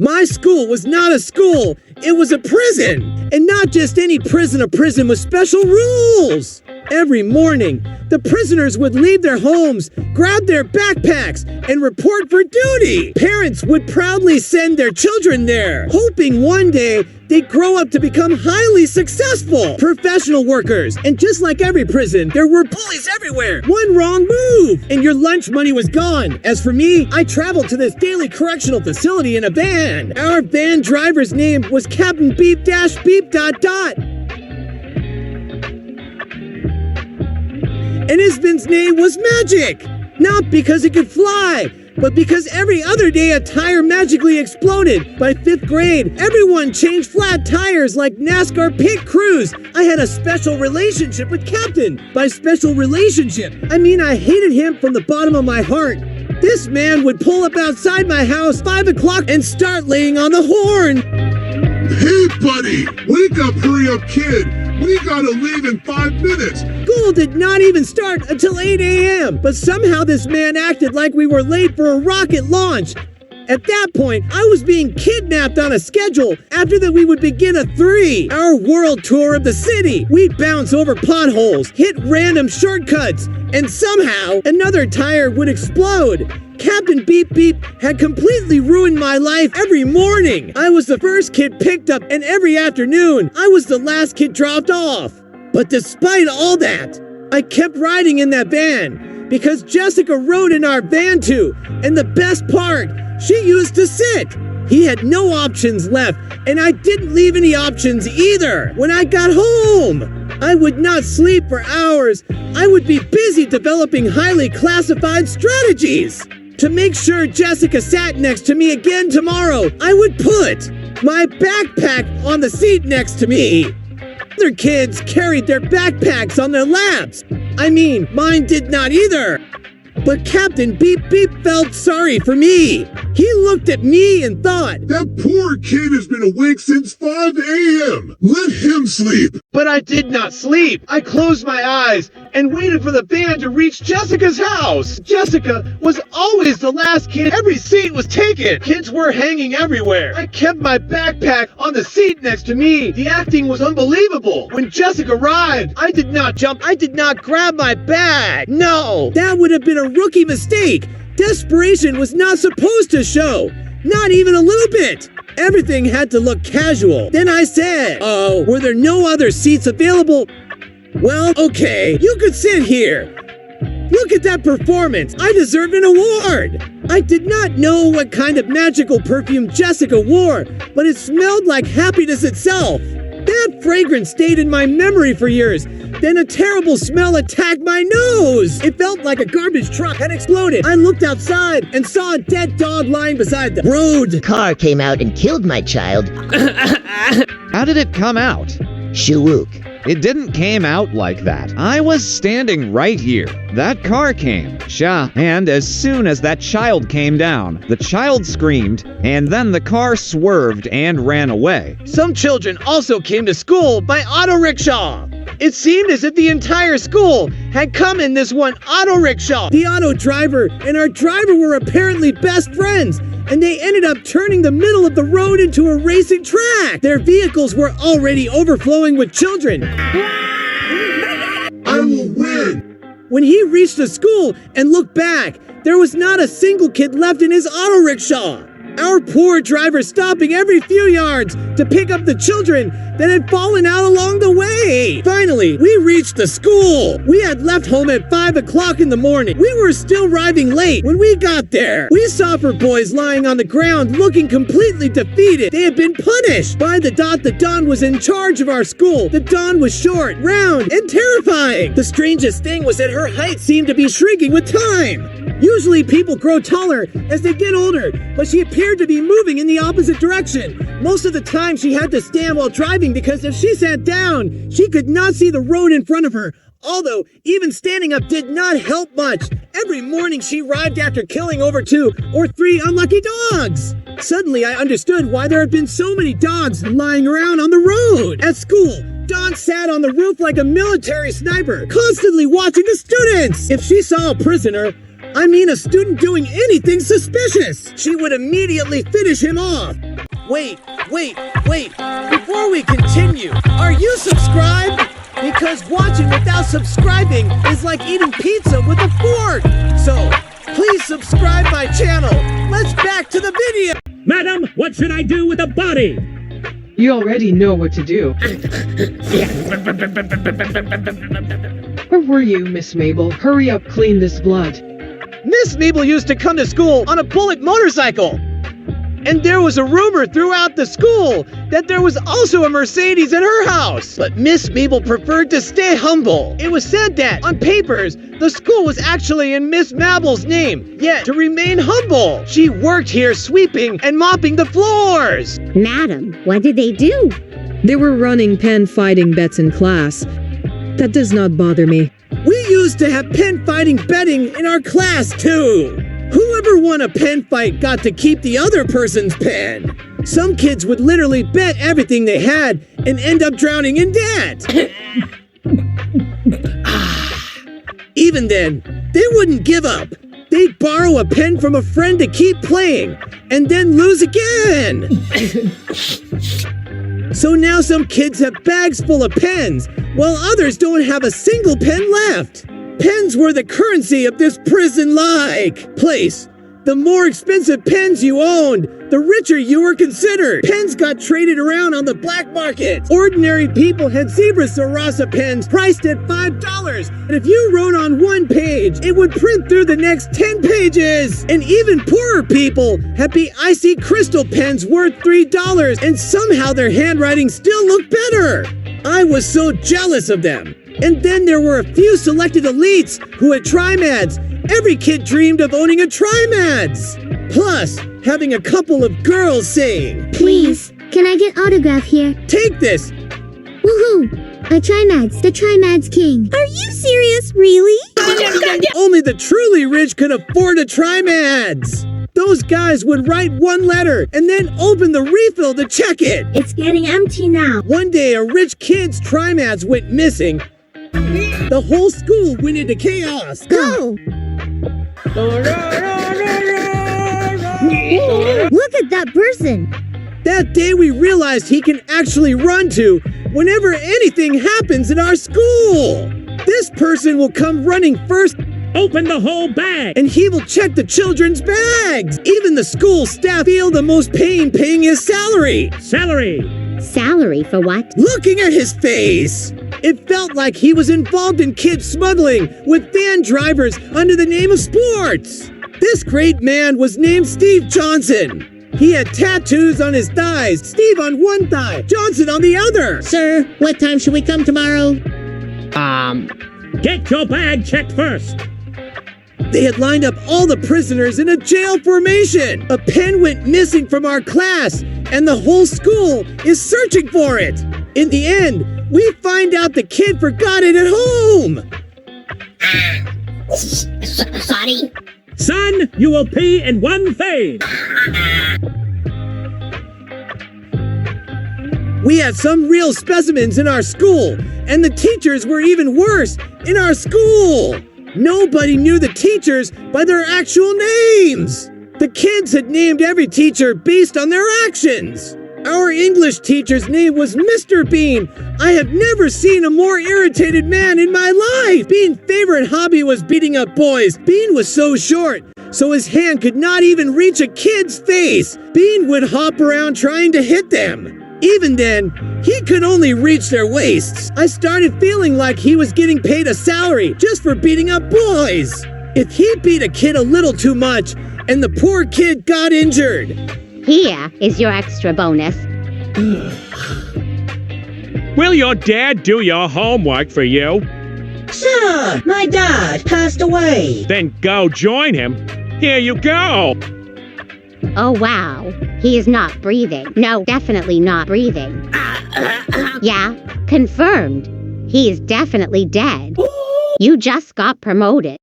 My school was not a school, it was a prison. And not just any prison, a prison with special rules. Every morning, the prisoners would leave their homes, grab their backpacks, and report for duty. Parents would proudly send their children there, hoping one day they'd grow up to become highly successful professional workers. And just like every prison, there were bullies everywhere. One wrong move, and your lunch money was gone. As for me, I traveled to this daily correctional facility in a van. Our van driver's name was Captain Beep Dash Beep Dot Dot. And his van's name was Magic! Not because he could fly, but because every other day a tire magically exploded. By 5th grade, everyone changed flat tires like NASCAR pit crews. I had a special relationship with Captain. By special relationship, I mean I hated him from the bottom of my heart. This man would pull up outside my house 5 o'clock and start laying on the horn. Hey, buddy! Wake up, hurry up, kid! We gotta leave in 5 minutes! School did not even start until 8 a.m., but somehow this man acted like we were late for a rocket launch. At that point, I was being kidnapped on a schedule. After that, we would begin a 3-hour world tour of the city. We'd bounce over potholes, hit random shortcuts, and somehow another tire would explode. Captain Beep Beep had completely ruined my life every morning. I was the first kid picked up, and every afternoon, I was the last kid dropped off. But despite all that, I kept riding in that van because Jessica rode in our van too. And the best part, she used to sit. He had no options left, and I didn't leave any options either. When I got home, I would not sleep for hours. I would be busy developing highly classified strategies. To make sure Jessica sat next to me again tomorrow, I would put my backpack on the seat next to me. Other kids carried their backpacks on their laps. I mean, mine did not either. But Captain Beep Beep felt sorry for me. He looked at me and thought, that poor kid has been awake since 5 a.m. Let him sleep. But I did not sleep. I closed my eyes and waited for the van to reach Jessica's house. Jessica was always the last kid. Every seat was taken. Kids were hanging everywhere. I kept my backpack on the seat next to me. The acting was unbelievable. When Jessica arrived, I did not jump. I did not grab my bag. No, that would have been a rookie mistake. Desperation was not supposed to show. Not even a little bit. Everything had to look casual. Then I said, oh, were there no other seats available? Well, okay, you could sit here. Look at that performance. I deserve an award. I did not know what kind of magical perfume Jessica wore, but it smelled like happiness itself. That fragrance stayed in my memory for years. Then a terrible smell attacked my nose. It felt like a garbage truck had exploded. I looked outside and saw a dead dog lying beside the road. The car came out and killed my child. How did it come out? Shwook. It didn't came out like that. I was standing right here. That car came. Sha. And as soon as that child came down, the child screamed, and then the car swerved and ran away. Some children also came to school by auto rickshaw. It seemed as if the entire school had come in this one auto rickshaw. The auto driver and our driver were apparently best friends, and they ended up turning the middle of the road into a racing track. Their vehicles were already overflowing with children. I will win. When he reached the school and looked back, there was not a single kid left in his auto rickshaw. Our poor driver stopping every few yards to pick up the children that had fallen out along the way. Finally, we reached the school. We had left home at 5 o'clock in the morning. We were still arriving late when we got there. We saw 4 boys lying on the ground looking completely defeated. They had been punished. By the Dawn was in charge of our school. The Dawn was short, round, and terrifying. The strangest thing was that her height seemed to be shrinking with time. Usually people grow taller as they get older, but she appeared to be moving in the opposite direction. Most of the time she had to stand while driving because if she sat down, she could not see the road in front of her. Although, even standing up did not help much. Every morning she arrived after killing over 2 or 3 unlucky dogs. Suddenly I understood why there had been so many dogs lying around on the road. At school, Dawn sat on the roof like a military sniper, constantly watching the students. If she saw a prisoner, I mean a student doing anything suspicious. She would immediately finish him off. Wait. Before we continue, are you subscribed? Because watching without subscribing is like eating pizza with a fork. So, please subscribe my channel. Let's back to the video. Madam, what should I do with the body? You already know what to do. Where were you, Miss Mabel? Hurry up, clean this blood. Miss Mabel used to come to school on a bullet motorcycle. And there was a rumor throughout the school that there was also a Mercedes at her house. But Miss Mabel preferred to stay humble. It was said that, on papers, the school was actually in Miss Mabel's name. Yet, to remain humble, she worked here sweeping and mopping the floors. Madam, what did they do? They were running pen fighting bets in class. That does not bother me. We used to have pen fighting betting in our class, too. Whoever won a pen fight got to keep the other person's pen. Some kids would literally bet everything they had and end up drowning in debt. Even then, they wouldn't give up. They'd borrow a pen from a friend to keep playing, and then lose again. So now some kids have bags full of pens, while others don't have a single pen left. Pens were the currency of this prison-like place. The more expensive pens you owned, the richer you were considered. Pens got traded around on the black market. Ordinary people had zebra Sarasa pens priced at $5. And if you wrote on one page, it would print through the next 10 pages. And even poorer people had icy crystal pens worth $3, and somehow their handwriting still looked better. I was so jealous of them. And then there were a few selected elites who had Trimads. Every kid dreamed of owning a Trimads. Plus, having a couple of girls saying, Please, can I get autograph here? Take this. Woohoo! A Trimads, the Trimads King. Are you serious, really? Only the truly rich could afford a Trimads. Those guys would write one letter and then open the refill to check it. It's getting empty now. One day, a rich kid's Trimads went missing. The whole school went into chaos. Go! Look at that person. That day we realized he can actually run to whenever anything happens in our school. This person will come running first. Open the whole bag! And he will check the children's bags. Even the school staff feel the most pain paying his salary. Salary for what? Looking at his face, it felt like he was involved in kid smuggling with van drivers under the name of sports. This great man was named Steve Johnson. He had tattoos on his thighs, Steve on one thigh, Johnson on the other. Sir, what time should we come tomorrow? Get your bag checked first. They had lined up all the prisoners in a jail formation. A pen went missing from our class, and the whole school is searching for it. In the end, we find out the kid forgot it at home. Sorry. Son, you will pee in one thing. We had some real specimens in our school, and the teachers were even worse in our school. Nobody knew the teachers by their actual names. The kids had named every teacher based on their actions. Our English teacher's name was Mr. Bean. I have never seen a more irritated man in my life. Bean's favorite hobby was beating up boys. Bean was so short, so his hand could not even reach a kid's face. Bean would hop around trying to hit them. Even then, he could only reach their waists. I started feeling like he was getting paid a salary just for beating up boys. If he beat a kid a little too much, and the poor kid got injured. Here is your extra bonus. Will your dad do your homework for you? Sir, my dad passed away. Then go join him. Here you go. Oh, wow. He is not breathing. No, definitely not breathing. Yeah, confirmed. He is definitely dead. You just got promoted.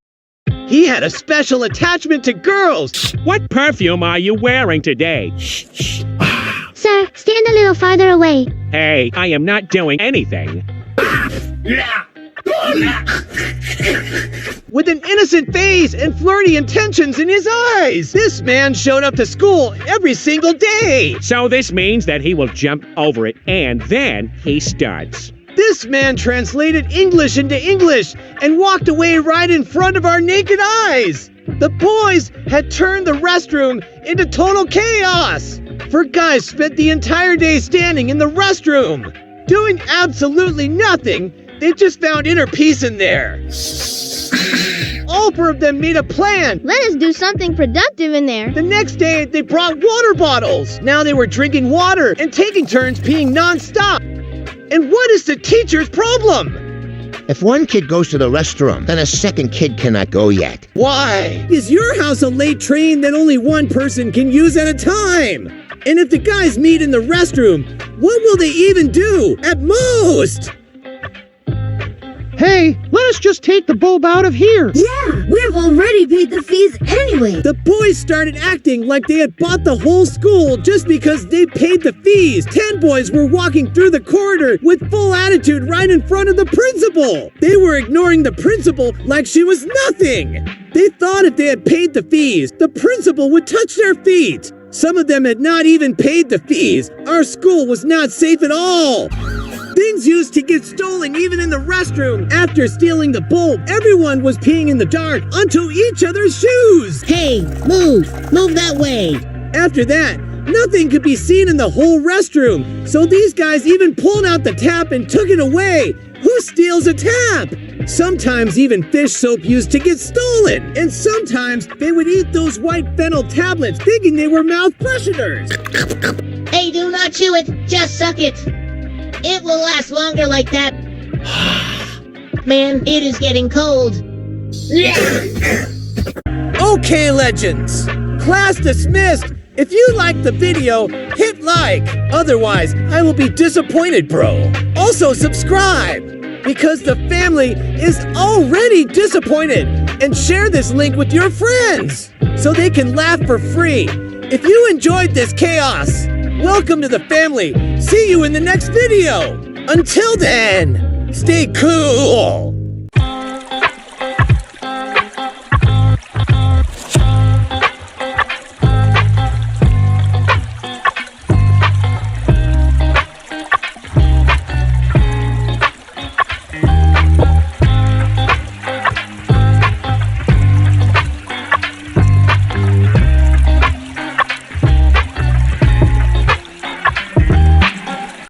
He had a special attachment to girls. What perfume are you wearing today? Sir, stand a little farther away. Hey, I am not doing anything. With an innocent face and flirty intentions in his eyes. This man showed up to school every single day. So this means that he will jump over it and then he starts. This man translated English into English and walked away right in front of our naked eyes. The boys had turned the restroom into total chaos. Four guys spent the entire day standing in the restroom, doing absolutely nothing. They just found inner peace in there. All four of them made a plan. Let us do something productive in there. The next day, they brought water bottles. Now they were drinking water and taking turns peeing nonstop. And what is the teacher's problem? If one kid goes to the restroom, then a second kid cannot go yet. Why? Is your house a late train that only one person can use at a time? And if the guys meet in the restroom, what will they even do at most? Hey, let us just take the bulb out of here. Yeah, we've already paid the fees anyway. The boys started acting like they had bought the whole school just because they paid the fees. 10 boys were walking through the corridor with full attitude right in front of the principal. They were ignoring the principal like she was nothing. They thought if they had paid the fees, the principal would touch their feet. Some of them had not even paid the fees. Our school was not safe at all. Things used to get stolen even in the restroom. After stealing the bulb, everyone was peeing in the dark onto each other's shoes. Hey, move that way. After that, nothing could be seen in the whole restroom. So these guys even pulled out the tap and took it away. Who steals a tap? Sometimes even fish soap used to get stolen. And sometimes they would eat those white fennel tablets thinking they were mouth fresheners. Hey, do not chew it, just suck it. It will last longer like that. Man, it is getting cold. Okay, legends. Class dismissed. If you liked the video, hit like. Otherwise, I will be disappointed, bro. Also, subscribe, because the family is already disappointed. And share this link with your friends, so they can laugh for free. If you enjoyed this chaos, welcome to the family. See you in the next video. Until then, stay cool.